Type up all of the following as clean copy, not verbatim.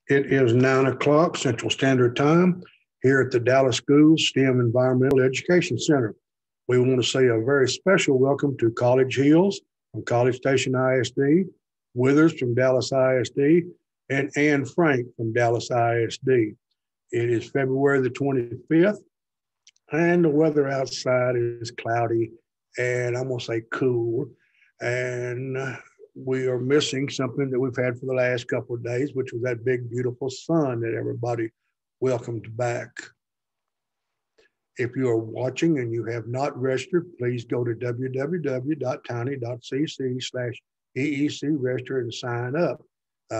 It is 9 o'clock Central Standard Time here at the Dallas Schools STEM Environmental Education Center. We want to say a very special welcome to College Hills from College Station ISD, Withers from Dallas ISD, and Anne Frank from Dallas ISD. It is February the 25th, and the weather outside is cloudy and I'm going to say cool. And we are missing something that we've had for the last couple of days, which was that big, beautiful sun that everybody welcomed back. If you are watching and you have not registered, please go to www.tiny.cc/EEC register and sign up.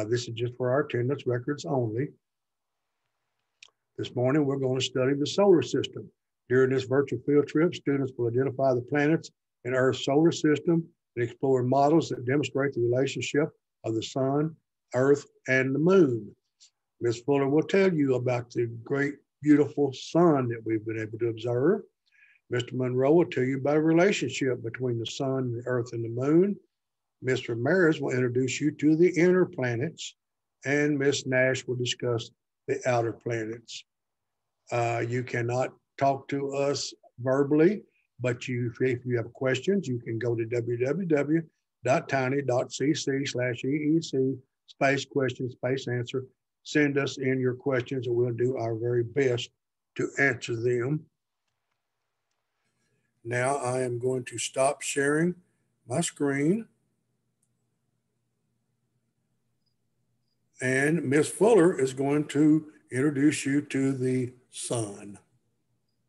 This is just for our attendance records only. This morning, we're going to study the solar system. During this virtual field trip, students will identify the planets in Earth's solar system and explore models that demonstrate the relationship of the sun, Earth, and the moon. Ms. Fuller will tell you about the great, beautiful sun that we've been able to observe. Mr. Monroe will tell you about a relationship between the sun, the Earth, and the moon. Mr. Maris will introduce you to the inner planets, and Ms. Nash will discuss the outer planets. You cannot talk to us verbally, but if you have questions, you can go to www.tiny.cc/EEC /question/answer. Send us in your questions and we'll do our very best to answer them. Now I am going to stop sharing my screen. And Ms. Fuller is going to introduce you to the sun.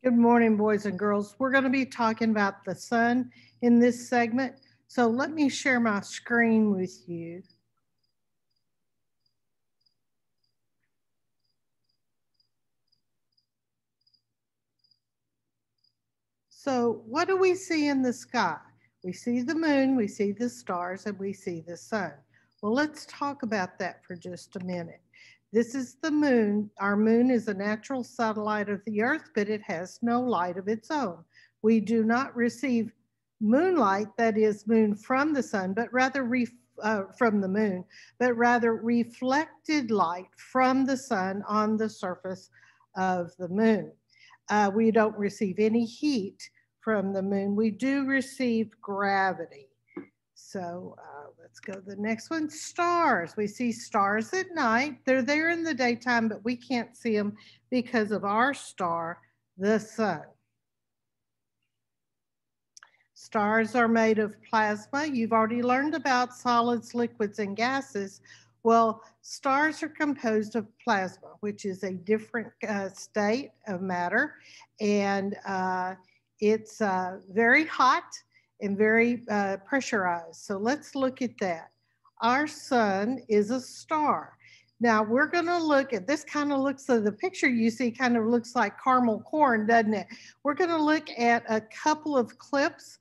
Good morning, boys and girls. We're going to be talking about the sun in this segment. So let me share my screen with you. So what do we see in the sky? We see the moon, we see the stars, and we see the sun. Well, let's talk about that for just a minute. This is the moon. Our moon is a natural satellite of the Earth, but it has no light of its own. We do not receive moonlight, that is moon from the sun, but rather from the moon, but rather reflected light from the sun on the surface of the moon. We don't receive any heat from the moon. We do receive gravity. So let's go to the next one. Stars. We see stars at night. They're there in the daytime, but we can't see them because of our star, the sun. Stars are made of plasma. You've already learned about solids, liquids, and gases. Well, stars are composed of plasma, which is a different state of matter. And it's very hot and very pressurized. So let's look at that. Our sun is a star. Now we're gonna look at, this kind of looks, so the picture you see kind of looks like caramel corn, doesn't it? We're gonna look at a couple of clips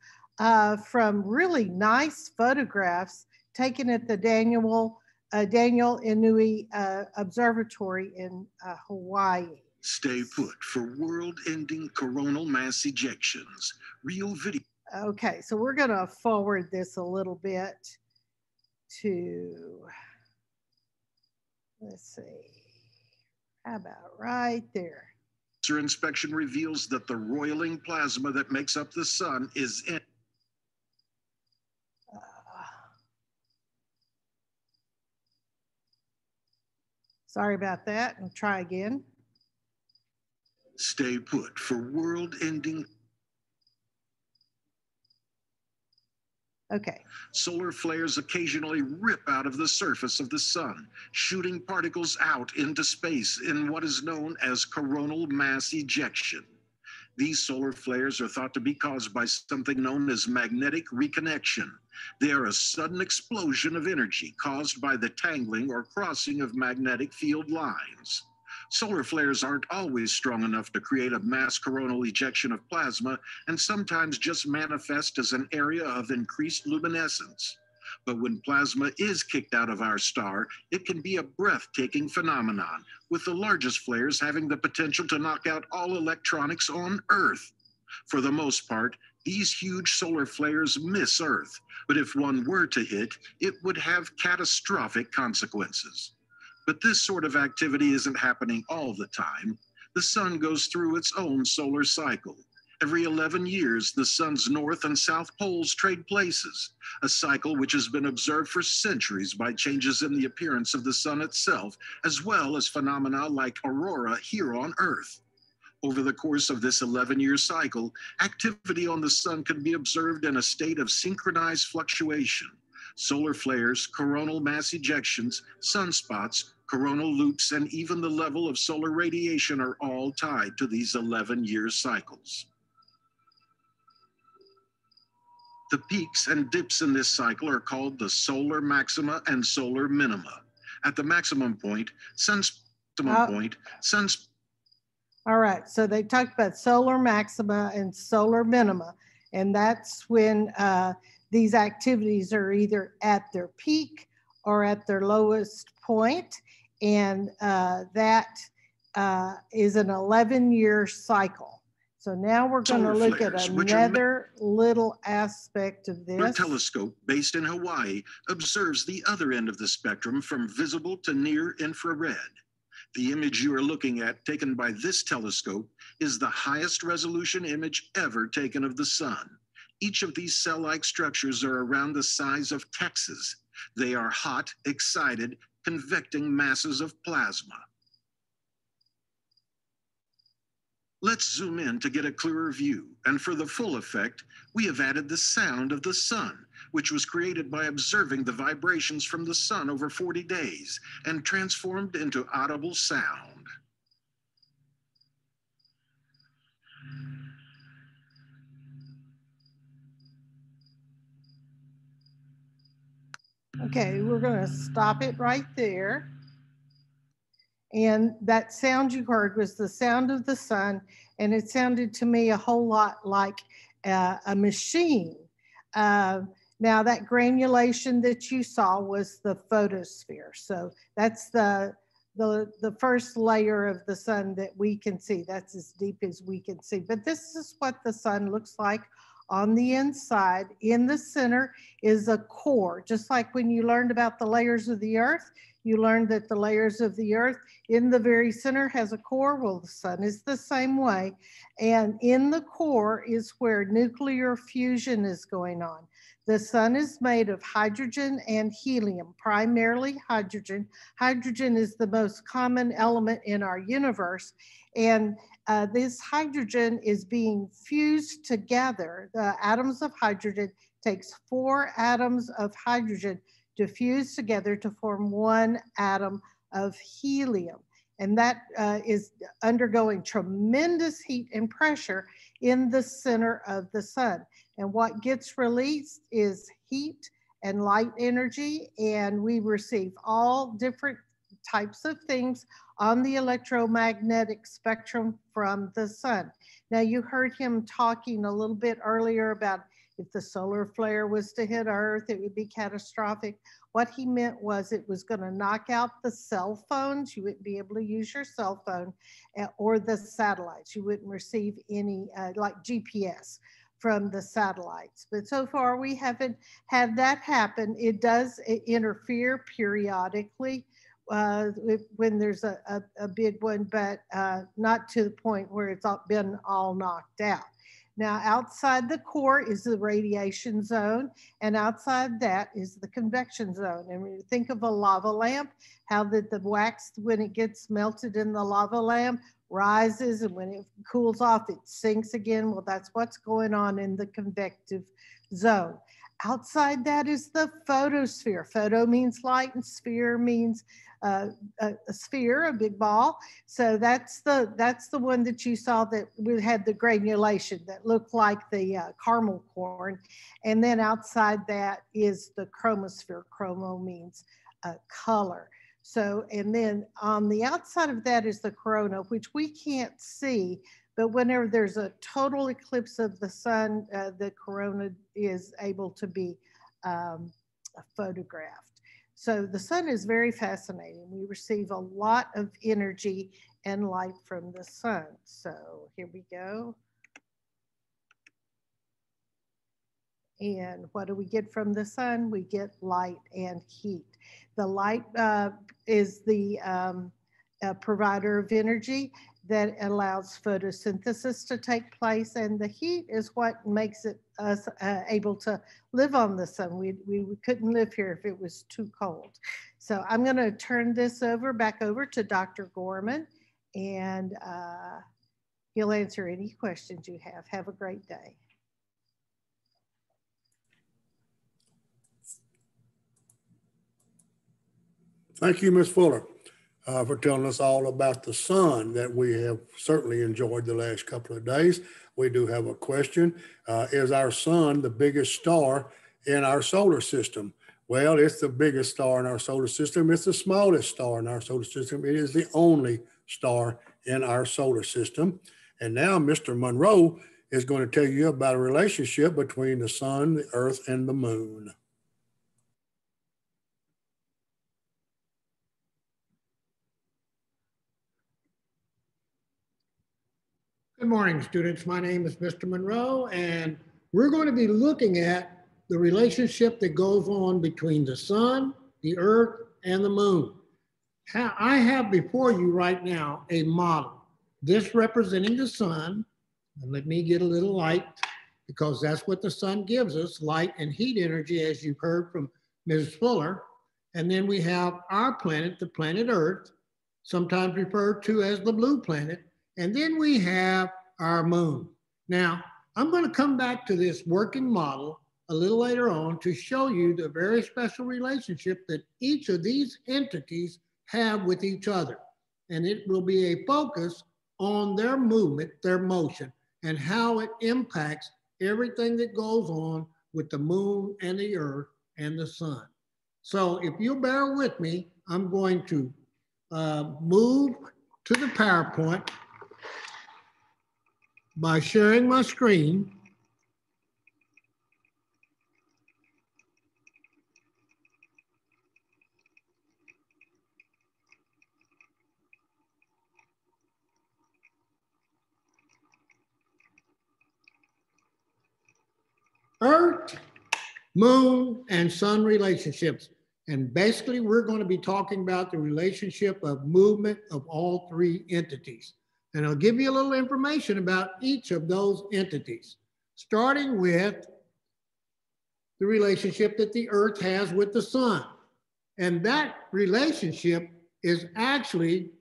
from really nice photographs taken at the Daniel Inouye Observatory in Hawaii. Stay put for world-ending coronal mass ejections. Real video. Okay, so we're gonna forward this a little bit to, let's see, how about right there? Inspection reveals that the roiling plasma that makes up the sun is in. Sorry about that, and try again. Stay put for world-ending. Okay. Solar flares occasionally rip out of the surface of the sun, shooting particles out into space in what is known as coronal mass ejection. These solar flares are thought to be caused by something known as magnetic reconnection. They are a sudden explosion of energy caused by the tangling or crossing of magnetic field lines. Solar flares aren't always strong enough to create a mass coronal ejection of plasma, and sometimes just manifest as an area of increased luminescence. But when plasma is kicked out of our star, it can be a breathtaking phenomenon, with the largest flares having the potential to knock out all electronics on Earth. For the most part, these huge solar flares miss Earth, but if one were to hit, it would have catastrophic consequences. But this sort of activity isn't happening all the time. The sun goes through its own solar cycle. Every 11 years, the sun's north and south poles trade places, a cycle which has been observed for centuries by changes in the appearance of the sun itself, as well as phenomena like aurora here on Earth. Over the course of this 11-year cycle, activity on the sun can be observed in a state of synchronized fluctuation. Solar flares, coronal mass ejections, sunspots, coronal loops, and even the level of solar radiation are all tied to these 11-year cycles. The peaks and dips in this cycle are called the solar maxima and solar minima. At the maximum point, all right, so they talked about solar maxima and solar minima, and that's when these activities are either at their peak or at their lowest point, and that is an 11-year cycle. So now we're going to look at another little aspect of this. A telescope based in Hawaii observes the other end of the spectrum from visible to near infrared. The image you are looking at, taken by this telescope, is the highest resolution image ever taken of the sun. Each of these cell-like structures are around the size of Texas. They are hot, excited, convecting masses of plasma. Let's zoom in to get a clearer view, and for the full effect, we have added the sound of the sun, which was created by observing the vibrations from the sun over 40 days and transformed into audible sound. Okay, we're going to stop it right there. And that sound you heard was the sound of the sun, and it sounded to me a whole lot like a machine. Now that granulation that you saw was the photosphere. So that's the first layer of the sun that we can see. That's as deep as we can see. But this is what the sun looks like on the inside. In the center is a core, just like when you learned about the layers of the earth. You learned that the layers of the earth in the very center has a core. Well, the sun is the same way. And in the core is where nuclear fusion is going on. The sun is made of hydrogen and helium, primarily hydrogen. Hydrogen is the most common element in our universe. And this hydrogen is being fused together. The atoms of hydrogen takes 4 atoms of hydrogen to fuse together to form 1 atom of helium. And that is undergoing tremendous heat and pressure in the center of the sun. And what gets released is heat and light energy, and we receive all different types of things on the electromagnetic spectrum from the sun. Now, you heard him talking a little bit earlier about if the solar flare was to hit Earth, it would be catastrophic. What he meant was it was going to knock out the cell phones. You wouldn't be able to use your cell phone, or the satellites. You wouldn't receive any like GPS from the satellites. But so far we haven't had that happen. It does interfere periodically when there's a big one, but not to the point where it's been all knocked out. Now, outside the core is the radiation zone, and outside that is the convection zone. And when you think of a lava lamp, how that the wax, when it gets melted in the lava lamp, rises, and when it cools off, it sinks again. Well, that's what's going on in the convective zone. Outside that is the photosphere. Photo means light, and sphere means a sphere, a big ball. So that's the one that you saw that we had the granulation that looked like the caramel corn. And then outside that is the chromosphere. Chromo means color. So, and then on the outside of that is the corona, which we can't see, but whenever there's a total eclipse of the sun, the corona is able to be photographed. So the sun is very fascinating. We receive a lot of energy and light from the sun. So here we go. And what do we get from the sun? We get light and heat. The light is the provider of energy that allows photosynthesis to take place, and the heat is what makes us able to live on the sun. We couldn't live here if it was too cold. So I'm going to turn this back over to Dr. Gorman, and he'll answer any questions you have. Have a great day. Thank you, Ms. Fuller, for telling us all about the sun that we have certainly enjoyed the last couple of days. We do have a question. Is our sun the biggest star in our solar system? Well, it's the biggest star in our solar system. It's the smallest star in our solar system. It is the only star in our solar system. And now Mr. Monroe is going to tell you about a relationship between the sun, the earth, and the moon. Good morning, students. My name is Mr. Monroe, and we're going to be looking at the relationship that goes on between the sun, the earth, and the moon. I have before you right now a model, this representing the sun, and let me get a little light because that's what the sun gives us, light and heat energy, as you've heard from Ms. Fuller. And then we have our planet, the planet Earth, sometimes referred to as the blue planet. And then we have our moon. Now, I'm going to come back to this working model a little later on to show you the very special relationship that each of these entities have with each other. And it will be a focus on their movement, their motion, and how it impacts everything that goes on with the moon and the earth and the sun. So if you'll bear with me, I'm going to move to the PowerPoint by sharing my screen. Earth, moon, and sun relationships. And basically, we're going to be talking about the relationship of movement of all three entities. And I'll give you a little information about each of those entities, starting with the relationship that the Earth has with the sun. And that relationship is actually,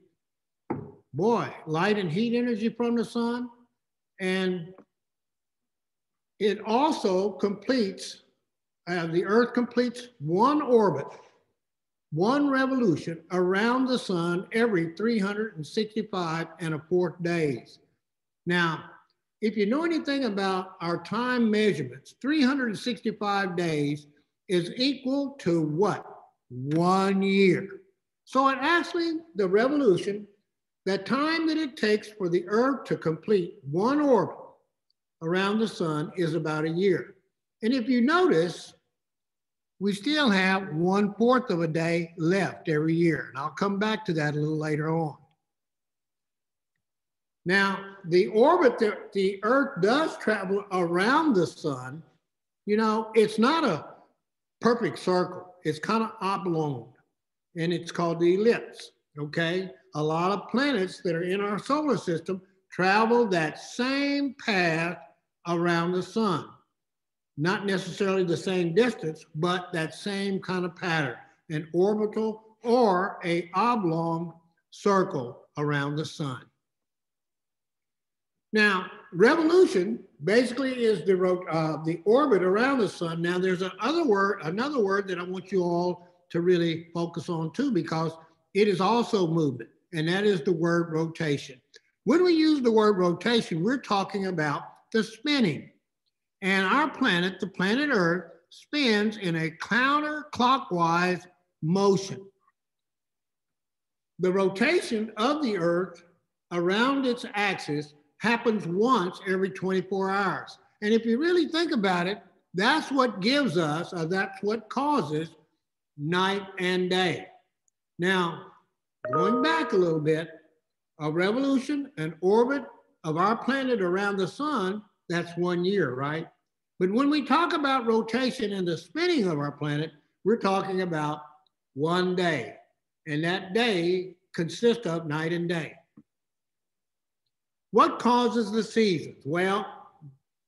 light and heat energy from the sun. And it also completes, the Earth completes one orbit, one revolution around the sun every 365 and a fourth days. Now, if you know anything about our time measurements, 365 days is equal to what? 1 year. So it actually, the revolution, that time that it takes for the Earth to complete one orbit around the sun is about a year. And if you notice, we still have 1/4 of a day left every year. And I'll come back to that a little later on. Now, the orbit that the Earth does travel around the sun, you know, it's not a perfect circle. It's kind of oblong, and it's called the ellipse, okay? A lot of planets that are in our solar system travel that same path around the sun. Not necessarily the same distance, but that same kind of pattern, an orbital or a oblong circle around the sun. Now, revolution basically is the orbit around the sun. Now, there's another word that I want you all to really focus on too, because it is also movement, and that is the word rotation. When we use the word rotation, we're talking about the spinning. And our planet, the planet Earth, spins in a counterclockwise motion. The rotation of the Earth around its axis happens once every 24 hours. And if you really think about it, that's what gives us, or that's what causes night and day. Now, going back a little bit, a revolution, an orbit of our planet around the sun, that's 1 year, right? But when we talk about rotation and the spinning of our planet, we're talking about one day. And that day consists of night and day. What causes the seasons? Well,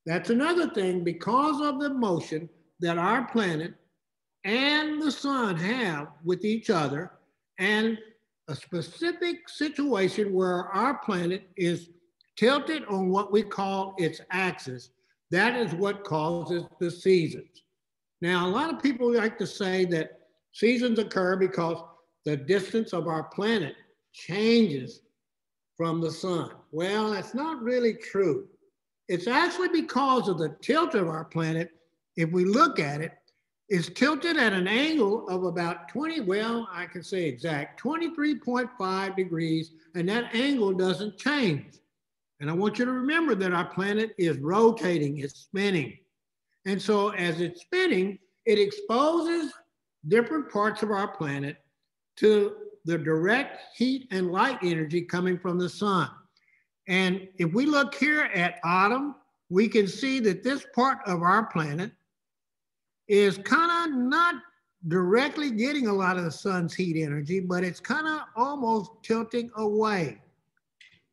that's another thing. Because of the motion that our planet and the sun have with each other, and a specific situation where our planet is tilted on what we call its axis, that is what causes the seasons. Now, a lot of people like to say that seasons occur because the distance of our planet changes from the sun. Well, that's not really true. It's actually because of the tilt of our planet. If we look at it, it's tilted at an angle of about 23.5 degrees, and that angle doesn't change. And I want you to remember that our planet is rotating, it's spinning. And so as it's spinning, it exposes different parts of our planet to the direct heat and light energy coming from the sun. And if we look here at autumn, we can see that this part of our planet is kind of not directly getting a lot of the sun's heat energy, but it's kind of almost tilting away.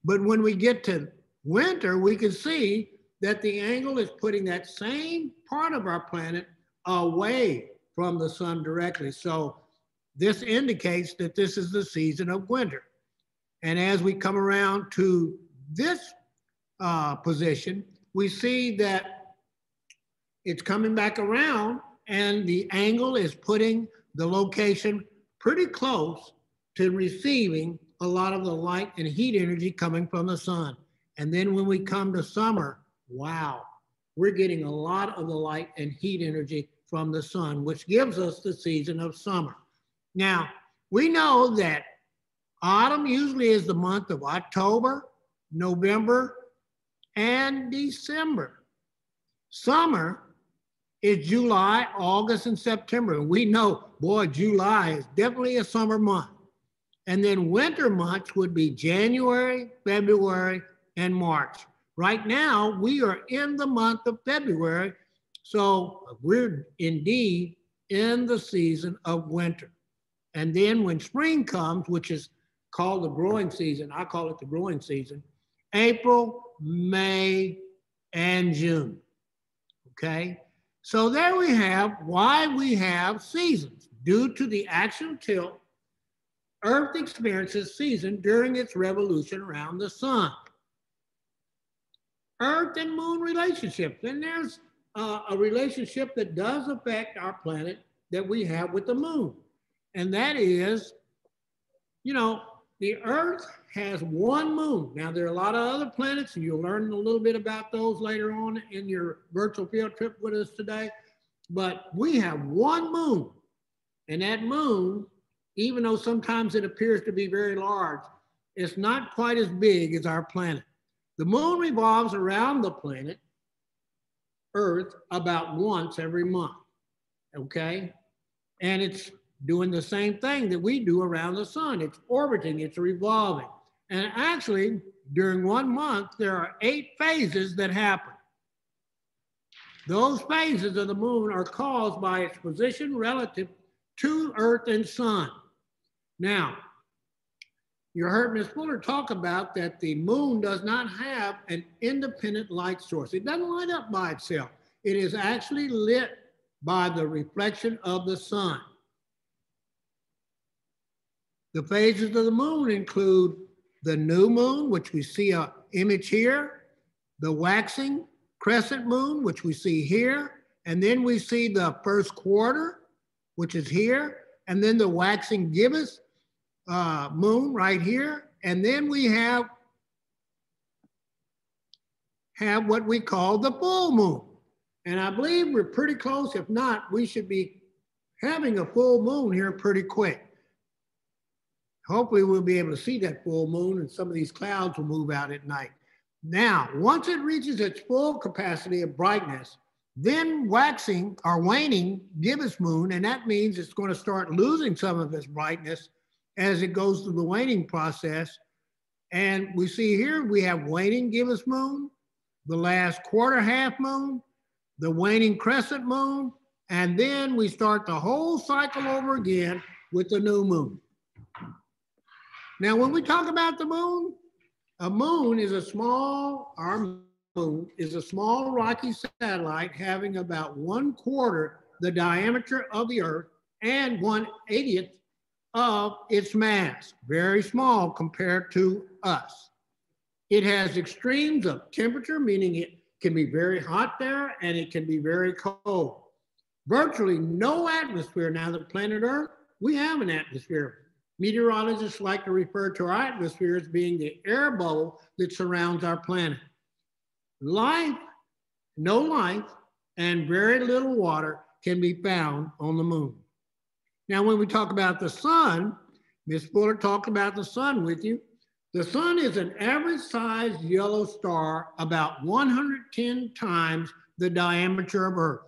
But when we get to winter, we can see that the angle is putting that same part of our planet away from the sun directly. So this indicates that this is the season of winter. And as we come around to this position, we see that it's coming back around and the angle is putting the location pretty close to receiving a lot of the light and heat energy coming from the sun. And then when we come to summer, wow, we're getting a lot of the light and heat energy from the sun, which gives us the season of summer. Now, we know that autumn usually is the month of October, November, and December. Summer is July, August, and September. And we know, boy, July is definitely a summer month. And then winter months would be January, February, and March. Right now, we are in the month of February, so we're indeed in the season of winter. And then when spring comes, which is called the growing season, I call it the growing season, April, May, and June, okay? So there we have why we have seasons. Due to the axial tilt, Earth experiences season during its revolution around the sun. Earth and moon relationships, and there's a relationship that does affect our planet that we have with the moon. And that is, you know, the Earth has one moon. Now, there are a lot of other planets, and you'll learn a little bit about those later on in your virtual field trip with us today. But we have one moon. And that moon, even though sometimes it appears to be very large, it's not quite as big as our planet. The moon revolves around the planet, Earth, about once every month, okay? And it's doing the same thing that we do around the sun. It's orbiting, it's revolving. And actually, during 1 month, there are 8 phases that happen. Those phases of the moon are caused by its position relative to Earth and sun. Now, you heard Ms. Fuller talk about that the moon does not have an independent light source. It doesn't light up by itself. It is actually lit by the reflection of the sun. The phases of the moon include the new moon, which we see an image here, the waxing crescent moon, which we see here, and then we see the first quarter, which is here, and then the waxing gibbous moon right here, and then we have what we call the full moon. And I believe we're pretty close. If not, we should be having a full moon here pretty quick. Hopefully we'll be able to see that full moon and some of these clouds will move out at night. Now, once it reaches its full capacity of brightness, then waxing or waning gibbous moon, and that means it's going to start losing some of its brightness as it goes through the waning process. And we see here, we have waning gibbous moon, the last quarter half moon, the waning crescent moon, and then we start the whole cycle over again with the new moon. Now, when we talk about the moon, our moon is a small rocky satellite having about 1/4 the diameter of the Earth and 1/80th of its mass. Very small compared to us. It has extremes of temperature, meaning it can be very hot there and it can be very cold. Virtually no atmosphere. Now, the planet Earth, we have an atmosphere. Meteorologists like to refer to our atmosphere as being the air bubble that surrounds our planet. Life, no life, and very little water can be found on the moon. Now, when we talk about the sun, Ms. Fuller talked about the sun with you. The sun is an average-sized yellow star about 110 times the diameter of Earth.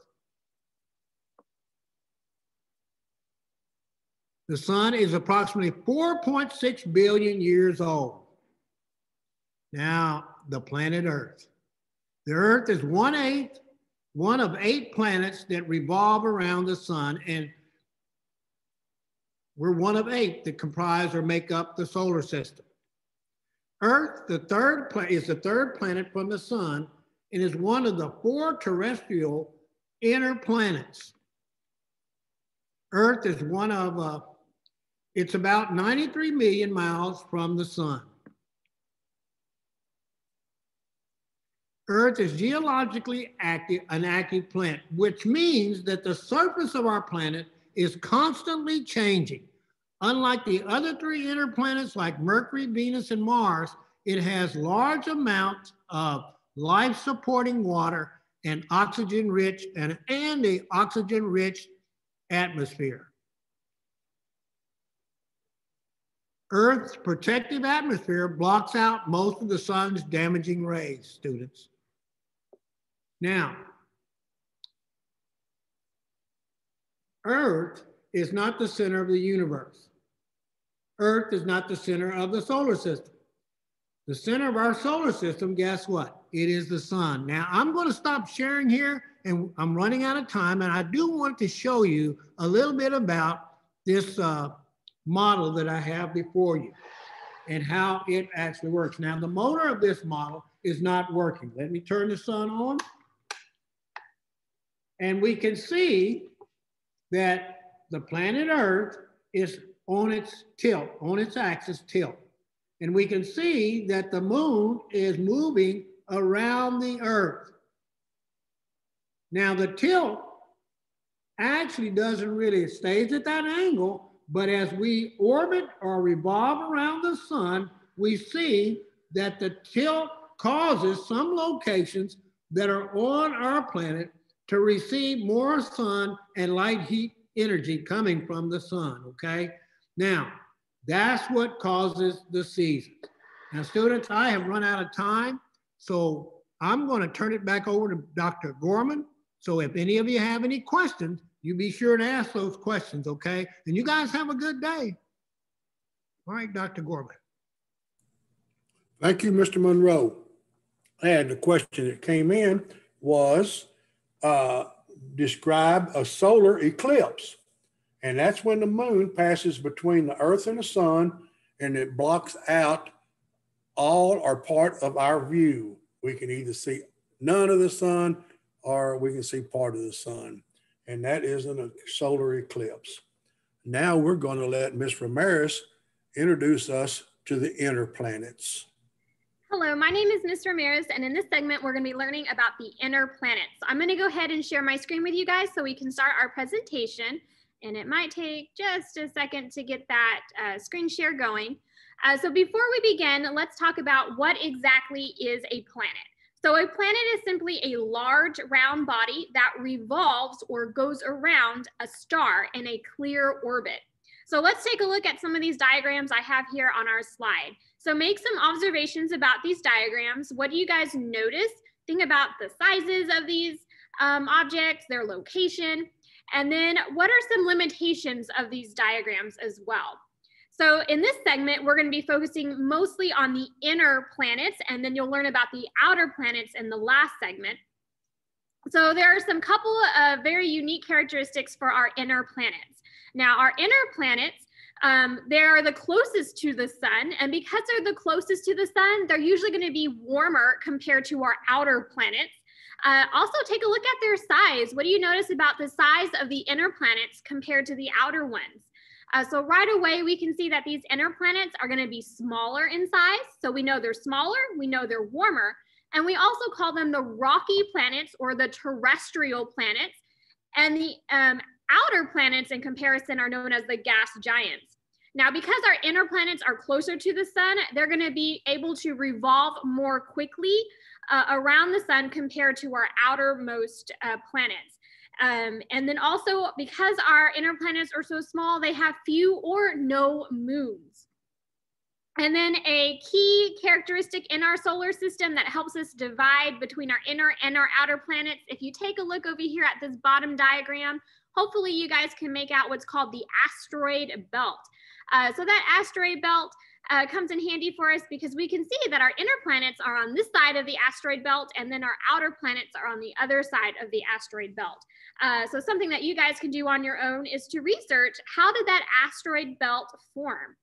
The sun is approximately 4.6 billion years old. Now, the planet Earth. The Earth is one of 8 planets that revolve around the sun, and we're one of 8 that comprise or make up the solar system. Earth, is the third planet from the sun and is one of the 4 terrestrial inner planets. Earth is it's about 93 million miles from the sun. Earth is geologically an active planet, which means that the surface of our planet is constantly changing. Unlike the other 3 inner planets like Mercury, Venus, and Mars, it has large amounts of life-supporting water and oxygen-rich and a oxygen-rich atmosphere. Earth's protective atmosphere blocks out most of the sun's damaging rays, students. Now, Earth is not the center of the universe. Earth is not the center of the solar system. The center of our solar system, guess what? It is the sun. Now, I'm going to stop sharing here, and I'm running out of time, and I do want to show you a little bit about this model that I have before you and how it actually works. Now, the motor of this model is not working. Let me turn the sun on. And we can see that the planet Earth is on its tilt, on its axis tilt. And we can see that the moon is moving around the Earth. Now, the tilt actually doesn't really, it stays at that angle, but as we orbit or revolve around the sun, we see that the tilt causes some locations that are on our planet to receive more sun and light heat energy coming from the sun, okay? Now, that's what causes the seasons. Now, students, I have run out of time, so I'm going to turn it back over to Dr. Gorman. So if any of you have any questions, you be sure to ask those questions, okay? And you guys have a good day. All right, Dr. Gorman. Thank you, Mr. Monroe. And the question that came in was, describe a solar eclipse. And that's when the moon passes between the Earth and the sun, and it blocks out all or part of our view. We can either see none of the sun or we can see part of the sun. And that is a solar eclipse. Now we're going to let Ms. Ramirez introduce us to the inner planets. Hello, my name is Ms. Ramirez, and in this segment, we're going to be learning about the inner planets. I'm going to go ahead and share my screen with you guys so we can start our presentation. And it might take just a second to get that screen share going. So before we begin, let's talk about what exactly is a planet. So a planet is simply a large round body that revolves or goes around a star in a clear orbit. So let's take a look at some of these diagrams I have here on our slide. So make some observations about these diagrams. What do you guys notice? Think about the sizes of these objects, their location, and then what are some limitations of these diagrams as well? So in this segment, we're going to be focusing mostly on the inner planets, and then you'll learn about the outer planets in the last segment. So there are some couple of very unique characteristics for our inner planets. Now, our inner planets, they are the closest to the sun, and because they're the closest to the sun, they're usually going to be warmer compared to our outer planets. Also, take a look at their size. What do you notice about the size of the inner planets compared to the outer ones? So right away, we can see that these inner planets are going to be smaller in size. So we know they're smaller, we know they're warmer, and we also call them the rocky planets or the terrestrial planets. And the outer planets in comparison are known as the gas giants. Now, because our inner planets are closer to the sun, they're going to be able to revolve more quickly around the sun compared to our outermost planets. And then also, because our inner planets are so small, they have few or no moons. And then a key characteristic in our solar system that helps us divide between our inner and our outer planets, if you take a look over here at this bottom diagram, hopefully you guys can make out what's called the asteroid belt. So that asteroid belt comes in handy for us because we can see that our inner planets are on this side of the asteroid belt, and then our outer planets are on the other side of the asteroid belt. So something that you guys can do on your own is to research, how did that asteroid belt form?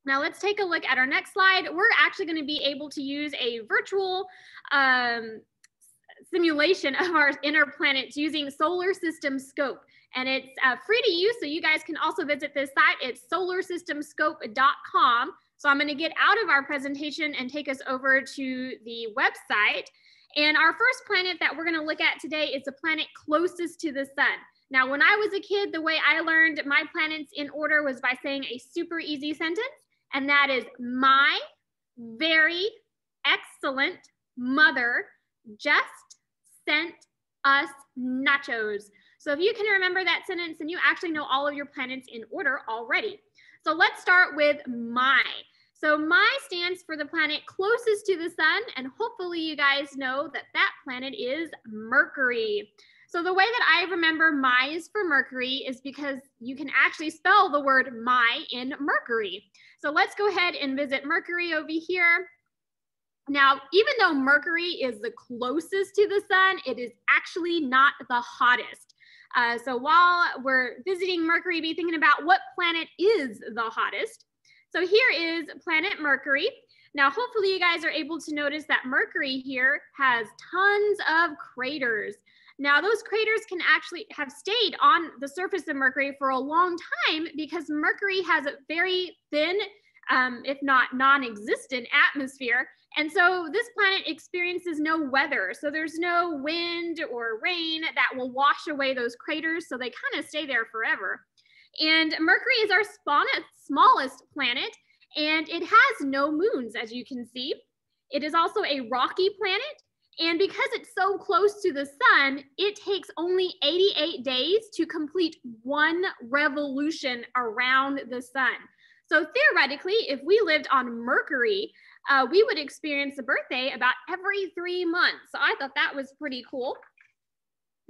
Now let's take a look at our next slide. We're actually going to be able to use a virtual simulation of our inner planets using Solar System Scope. And it's free to use, so you guys can also visit this site. It's solarsystemscope.com. So I'm going to get out of our presentation and take us over to the website. And our first planet that we're going to look at today is the planet closest to the sun. Now, when I was a kid, the way I learned my planets in order was by saying a super easy sentence, and that is, my very excellent mother just sent us nachos. So if you can remember that sentence, then you actually know all of your planets in order already. So let's start with my. So my stands for the planet closest to the sun, and hopefully you guys know that that planet is Mercury. So the way that I remember my is for Mercury is because you can actually spell the word my in Mercury. So let's go ahead and visit Mercury over here. Now, even though Mercury is the closest to the sun, it is actually not the hottest. So while we're visiting Mercury, be thinking about what planet is the hottest. So here is planet Mercury. Now, hopefully you guys are able to notice that Mercury here has tons of craters. Now, those craters can actually have stayed on the surface of Mercury for a long time because Mercury has a very thin, if not non-existent atmosphere. And so this planet experiences no weather. So there's no wind or rain that will wash away those craters. So they kind of stay there forever. And Mercury is our smallest planet, and it has no moons, as you can see. It is also a rocky planet. And because it's so close to the sun, it takes only 88 days to complete one revolution around the sun. So theoretically, if we lived on Mercury, we would experience a birthday about every 3 months. So I thought that was pretty cool.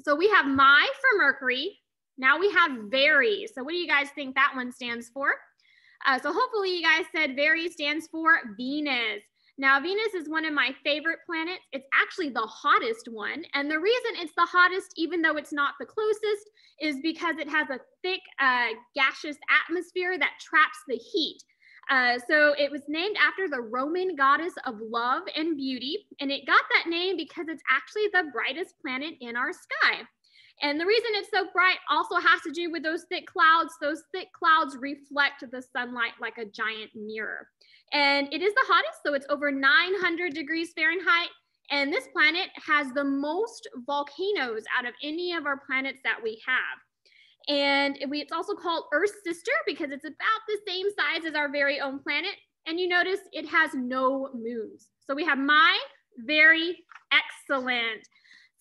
So we have my for Mercury. Now we have very. So what do you guys think that one stands for? So hopefully you guys said very stands for Venus. Now, Venus is one of my favorite planets. It's actually the hottest one. And the reason it's the hottest, even though it's not the closest, is because it has a thick gaseous atmosphere that traps the heat. So it was named after the Roman goddess of love and beauty. And it got that name because it's actually the brightest planet in our sky. And the reason it's so bright also has to do with those thick clouds. Those thick clouds reflect the sunlight like a giant mirror. And it is the hottest, so it's over 900 degrees Fahrenheit. And this planet has the most volcanoes out of any of our planets that we have. And it's also called Earth's sister because it's about the same size as our very own planet. And you notice it has no moons. So we have my, very, excellent.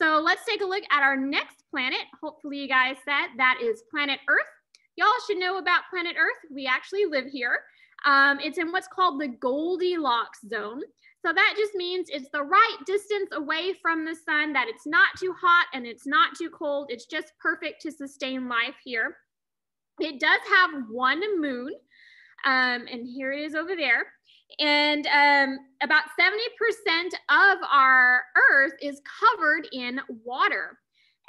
So let's take a look at our next planet. Hopefully you guys said that is planet Earth. Y'all should know about planet Earth. We actually live here. It's in what's called the Goldilocks zone. So that just means it's the right distance away from the sun, that it's not too hot and it's not too cold. It's just perfect to sustain life here. It does have one moon, and here it is over there. And about 70% of our Earth is covered in water.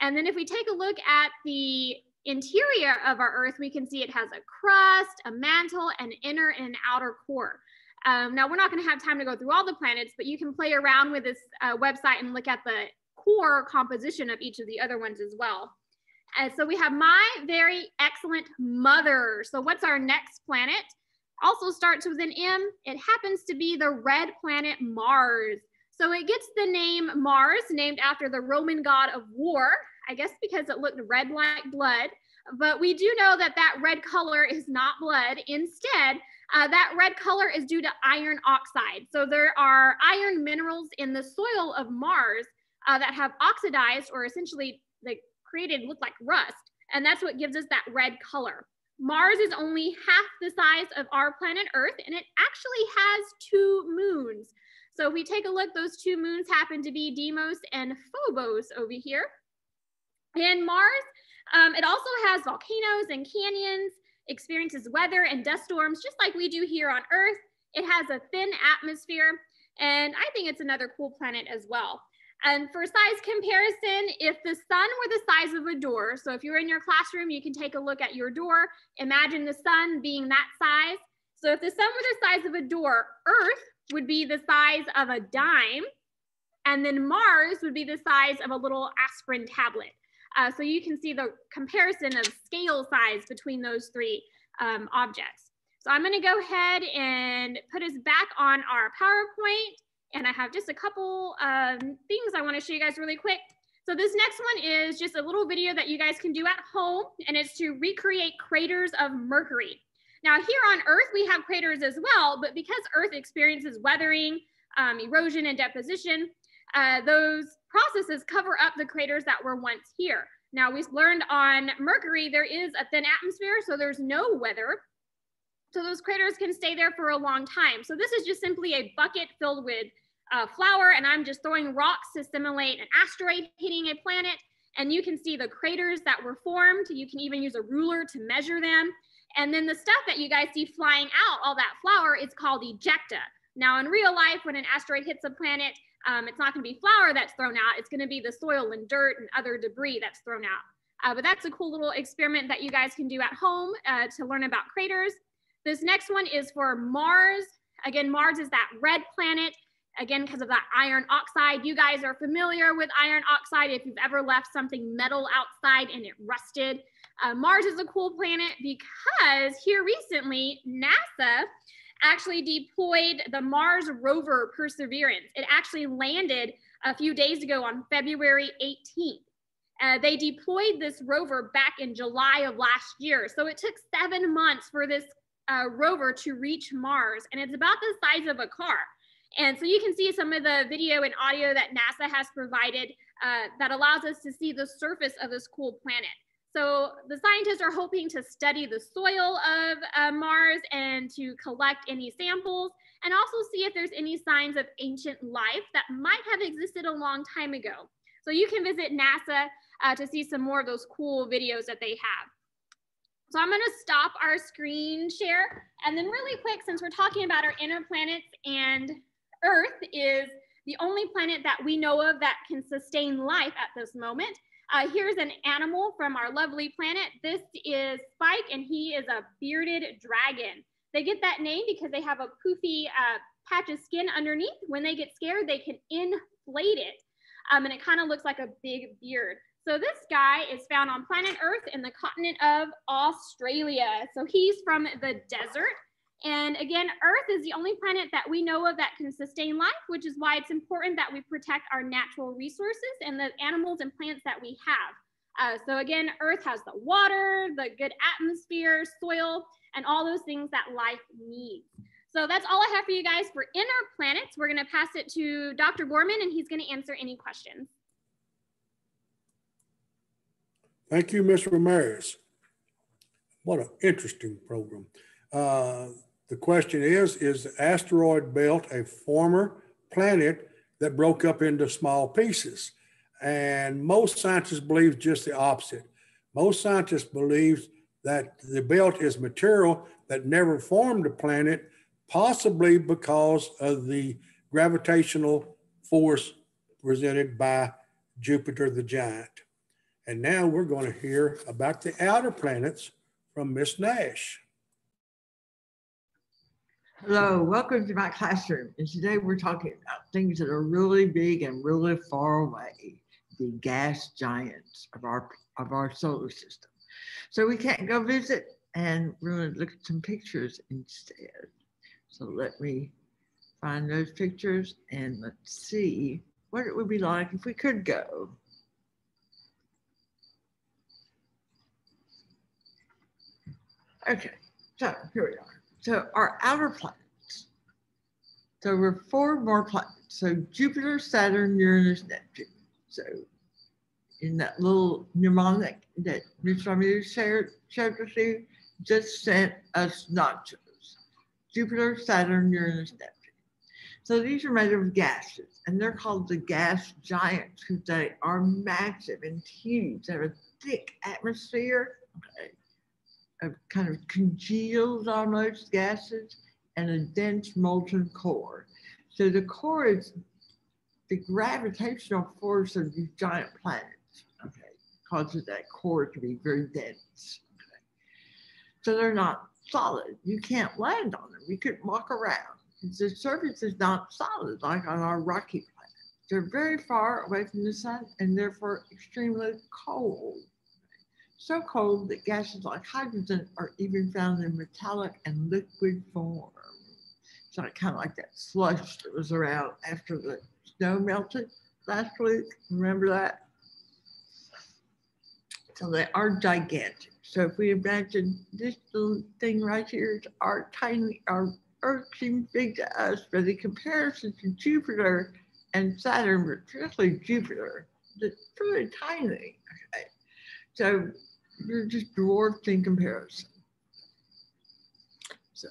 And then if we take a look at the interior of our Earth, we can see it has a crust, a mantle, an inner and an outer core. Now, we're not going to have time to go through all the planets, but you can play around with this website and look at the core composition of each of the other ones as well. So we have my very excellent mother. So what's our next planet? Also starts with an M. It happens to be the red planet Mars. So it gets the name Mars, named after the Roman god of war, I guess because it looked red like blood. But we do know that that red color is not blood. Instead, that red color is due to iron oxide. So there are iron minerals in the soil of Mars that have oxidized, or essentially they created look like rust. And that's what gives us that red color. Mars is only half the size of our planet Earth, and it actually has 2 moons. So if we take a look, those 2 moons happen to be Deimos and Phobos over here. And Mars, it also has volcanoes and canyons, experiences weather and dust storms, just like we do here on Earth. It has a thin atmosphere, and I think it's another cool planet as well. And for size comparison, if the sun were the size of a door, so if you're in your classroom, you can take a look at your door, imagine the sun being that size. So if the sun were the size of a door, Earth would be the size of a dime, and then Mars would be the size of a little aspirin tablet. So you can see the comparison of scale size between those 3 objects. So I'm gonna go ahead and put us back on our PowerPoint, and I have just a couple things I wanna show you guys really quick. So this next one is just a little video that you guys can do at home, and it's to recreate craters of Mercury. Now here on Earth, we have craters as well, but because Earth experiences weathering, erosion and deposition, those processes cover up the craters that were once here. Now we've learned on Mercury, there is a thin atmosphere, so there's no weather. So those craters can stay there for a long time. So this is just simply a bucket filled with flour, and I'm just throwing rocks to simulate an asteroid hitting a planet. And you can see the craters that were formed. You can even use a ruler to measure them. And then the stuff that you guys see flying out, all that flour, is called ejecta. Now in real life, when an asteroid hits a planet, it's not going to be flour that's thrown out. It's going to be the soil and dirt and other debris that's thrown out. But that's a cool little experiment that you guys can do at home to learn about craters. This next one is for Mars. Again, Mars is that red planet, again, because of that iron oxide. You guys are familiar with iron oxide if you've ever left something metal outside and it rusted. Mars is a cool planet because here recently, NASA actually deployed the Mars rover Perseverance. It actually landed a few days ago on February 18th. They deployed this rover back in July of last year. So it took 7 months for this rover to reach Mars, and it's about the size of a car. And so you can see some of the video and audio that NASA has provided that allows us to see the surface of this cool planet. So the scientists are hoping to study the soil of Mars and to collect any samples and also see if there's any signs of ancient life that might have existed a long time ago. So you can visit NASA to see some more of those cool videos that they have. So I'm going to stop our screen share. And then really quick, since we're talking about our inner planets, and Earth is the only planet that we know of that can sustain life at this moment. Here's an animal from our lovely planet. This is Spike, and he is a bearded dragon. They get that name because they have a poofy patch of skin underneath. When they get scared, they can inflate it. And it kind of looks like a big beard. So this guy is found on planet Earth in the continent of Australia. So he's from the desert. And again, Earth is the only planet that we know of that can sustain life, which is why it's important that we protect our natural resources and the animals and plants that we have. So again, Earth has the water, the good atmosphere, soil, and all those things that life needs. So that's all I have for you guys for inner planets. We're going to pass it to Dr. Gorman, and he's going to answer any questions. Thank you, Ms. Ramirez. What an interesting program. The question is the asteroid belt a former planet that broke up into small pieces? And most scientists believe just the opposite. Most scientists believe that the belt is material that never formed a planet, possibly because of the gravitational force presented by Jupiter the Giant. And now we're going to hear about the outer planets from Miss Nash. Hello, welcome to my classroom. And today we're talking about things that are really big and really far away, the gas giants of our solar system. So we can't go visit, and we're going to look at some pictures instead. So let me find those pictures and let's see what it would be like if we could go. Okay, so here we are. So our outer planets. So we're 4 more planets. So Jupiter, Saturn, Uranus, Neptune. So in that little mnemonic that Ms. Ramirez shared with you, just sent us nachos. Jupiter, Saturn, Uranus, Neptune. So these are made of gases, and they're called the gas giants because they are massive and huge. They have a thick atmosphere, okay, of kind of congealed almost gases, and a dense molten core. So the core is the gravitational force of these giant planets, okay, causes that core to be very dense. Okay. So they're not solid. You can't land on them. You couldn't walk around. The surface is not solid like on our rocky planet. They're very far away from the sun and therefore extremely cold. So cold that gases like hydrogen are even found in metallic and liquid form. So kind of like that slush that was around after the snow melted last week. Remember that? So they are gigantic. So if we imagine this little thing right here is our Earth seems big to us, but in comparison to Jupiter and Saturn, but particularly Jupiter, it's really tiny. Okay. So you're just dwarfed in comparison. So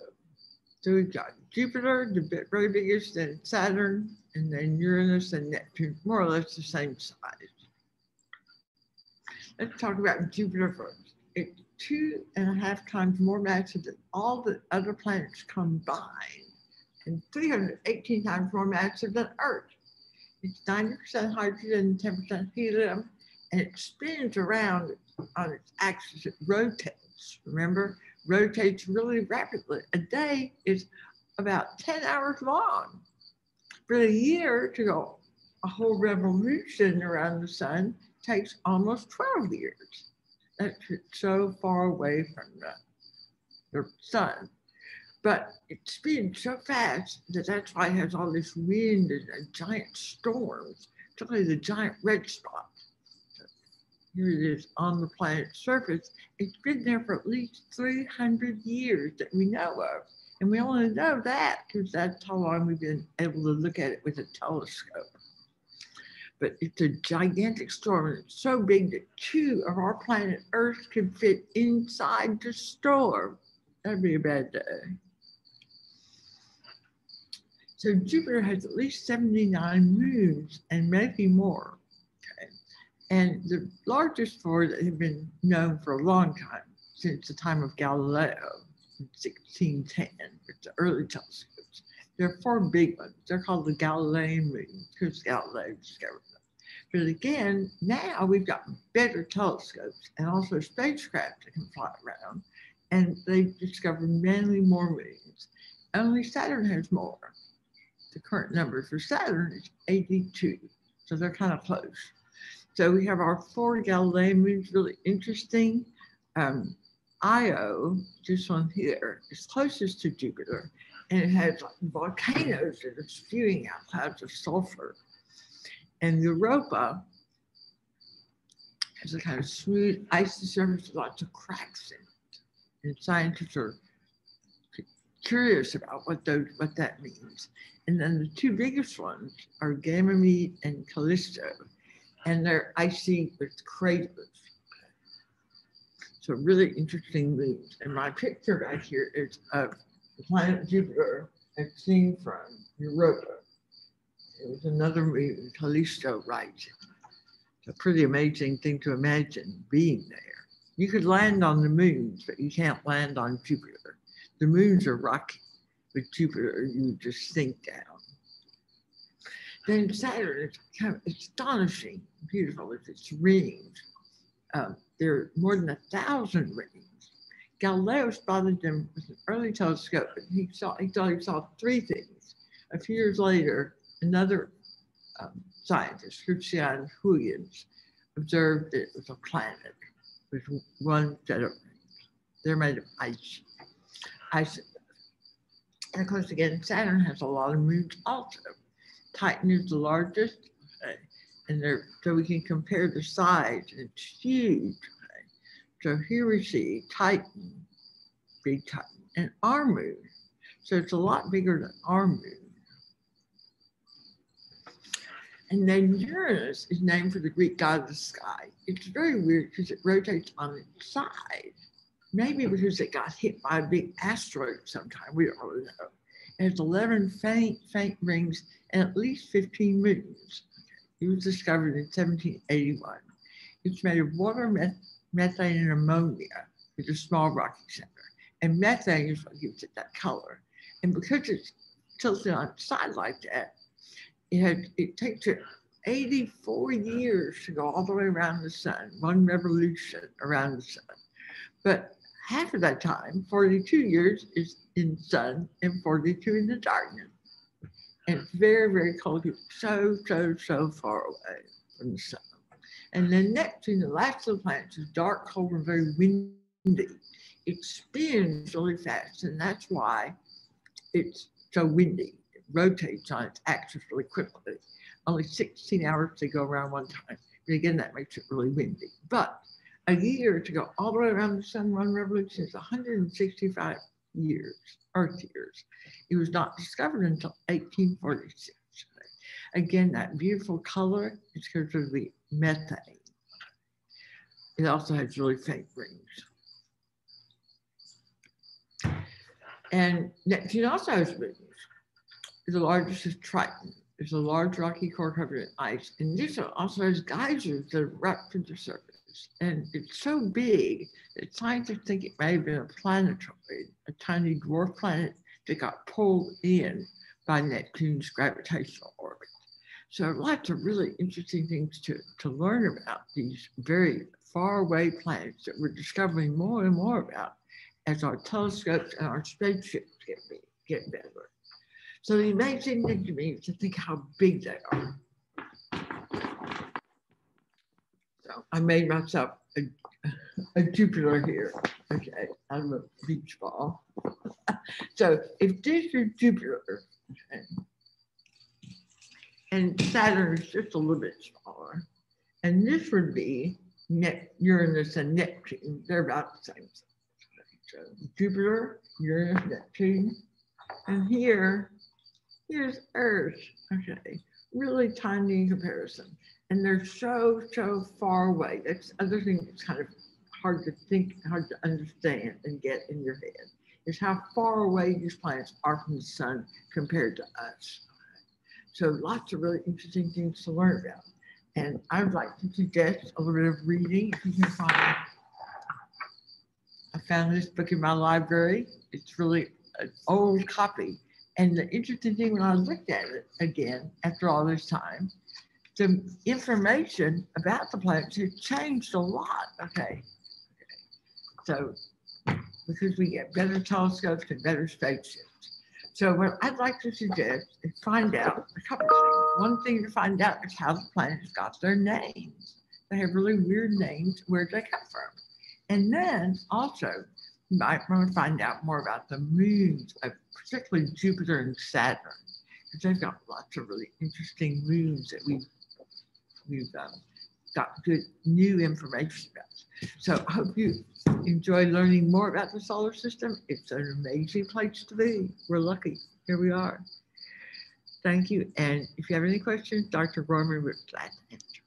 we've got Jupiter, the very biggest, then Saturn, and then Uranus and Neptune, more or less the same size. Let's talk about Jupiter first. It's 2.5 times more massive than all the other planets combined, and 318 times more massive than Earth. It's 90% hydrogen, 10% helium, and it spins around on its axis. It rotates, remember? Rotates really rapidly. A day is about 10 hours long. For a year to go a whole revolution around the sun takes almost 12 years. That's so far away from the sun. But it spins so fast that's why it has all this wind and giant storms, particularly the giant red spot. So here it is on the planet's surface. It's been there for at least 300 years that we know of. And we only know that because that's how long we've been able to look at it with a telescope. But it's a gigantic storm, and it's so big that 2 of our planet Earth could fit inside the storm. That'd be a bad day. So Jupiter has at least 79 moons and maybe more. Okay. And the largest 4 that have been known for a long time, since the time of Galileo in 1610, with the early telescopes. There are 4 big ones. They're called the Galilean moons because Galileo discovered them. But again, now we've got better telescopes and also spacecraft that can fly around, and they've discovered many more moons. Only Saturn has more. The current number for Saturn is 82, so they're kind of close. So we have our 4 Galilean moons, really interesting. Io, this one here, is closest to Jupiter, and it has volcanoes that are spewing out clouds of sulfur. And Europa has a kind of smooth, icy surface with lots of cracks in it. And scientists are curious about what that means. And then the 2 biggest ones are Ganymede and Callisto, and they're icy with craters. So really interesting moons. And my picture back here is of the planet Jupiter as seen from Europa. It was another moon, Callisto, right? It's a pretty amazing thing to imagine being there. You could land on the moons, but you can't land on Jupiter. The moons are rocky. With Jupiter, you just sink down. Then Saturn is kind of astonishing, beautiful with its rings. There are more than 1,000 rings. Galileo spotted them with an early telescope, and he thought he saw 3 things. A few years later, another scientist, Lucian Huygens, observed that it was a planet with 1 set of rings. They're made of ice. And of course, again, Saturn has a lot of moons also. Titan is the largest, and so we can compare the size. It's huge. So here we see Titan, big Titan, and our moon. So it's a lot bigger than our moon. And then Uranus is named for the Greek god of the sky. It's very weird because it rotates on its side. Maybe because it got hit by a big asteroid sometime, we don't really know. It has 11 faint rings and at least 15 moons. It was discovered in 1781. It's made of water, methane, and ammonia with a small rocky center. And methane is what gives it that color. And because it's tilted on its side like that, it takes it 84 years to go all the way around the sun, 1 revolution around the sun. But half of that time, 42 years, is in the sun and 42 in the darkness. And it's very, very cold. It's so far away from the sun. And then Neptune, the last of the planets, is dark, cold, and very windy. It spins really fast, and that's why it's so windy. It rotates on its axis really quickly. Only 16 hours to go around one time. And again, that makes it really windy. But a year to go all the way around the sun, 1 revolution, is 165 years, Earth years. It was not discovered until 1846. Again, that beautiful color is because of the methane. It also has really faint rings. And Neptune also has rings. The largest is Triton. It's a large rocky core covered in ice. And this also has geysers that erupt from the surface. And it's so big that scientists think it may have been a planetoid, a tiny dwarf planet that got pulled in by Neptune's gravitational orbit. So lots of really interesting things to learn about these very far away planets that we're discovering more and more about as our telescopes and our spaceships get better. So the amazing thing to me is to think how big they are. So I made myself a Jupiter here, okay, out of a beach ball. So if this is Jupiter, okay, and Saturn is just a little bit smaller, and this would be Uranus and Neptune. They're about the same size. So Jupiter, Uranus, Neptune, and here's Earth, okay, really tiny in comparison. And they're so far away. That's the other thing that's kind of hard to think, hard to understand and get in your head, is how far away these planets are from the sun compared to us. So lots of really interesting things to learn about. And I'd like to suggest a little bit of reading. If you can find it. I found this book in my library. It's really an old copy. And the interesting thing when I looked at it again, after all this time, the information about the planets has changed a lot, okay? So, because we get better telescopes and better spaceships. So what I'd like to suggest is find out a couple of things. One thing to find out is how the planets got their names. They have really weird names, where they come from. And then also, you might want to find out more about the moons of particularly Jupiter and Saturn, because they've got lots of really interesting moons that we've got good new information about. So I hope you enjoy learning more about the solar system. It's an amazing place to be. We're lucky. Here we are. Thank you. And if you have any questions, Dr. Gorman would be glad to answer.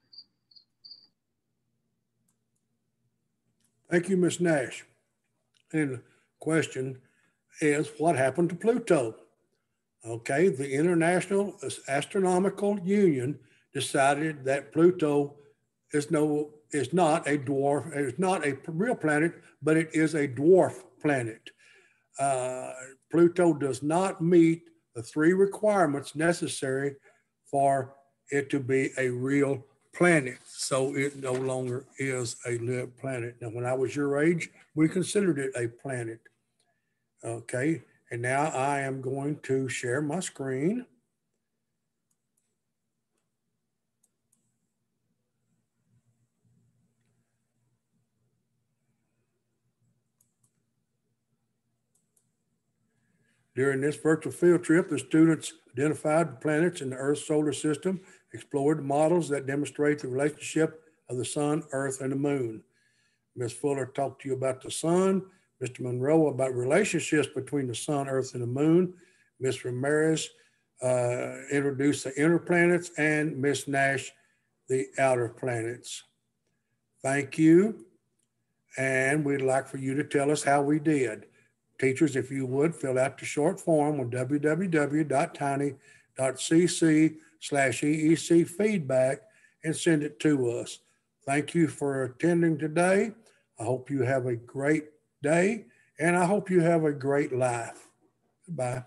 Thank you, Ms. Nash. And the question is, what happened to Pluto? Okay, the International Astronomical Union decided that Pluto is not a real planet, but it is a dwarf planet. Pluto does not meet the 3 requirements necessary for it to be a real planet. So it no longer is a live planet. Now, when I was your age, we considered it a planet. Okay, and now I am going to share my screen. During this virtual field trip, the students identified the planets in the Earth's solar system, explored models that demonstrate the relationship of the sun, Earth, and the moon. Ms. Fuller talked to you about the sun, Mr. Monroe about relationships between the sun, Earth, and the moon. Ms. Ramirez introduced the inner planets, and Ms. Nash, the outer planets. Thank you. And we'd like for you to tell us how we did. Teachers, if you would, fill out the short form on www.tiny.cc/EEC feedback and send it to us. Thank you for attending today. I hope you have a great day, and I hope you have a great life. Goodbye.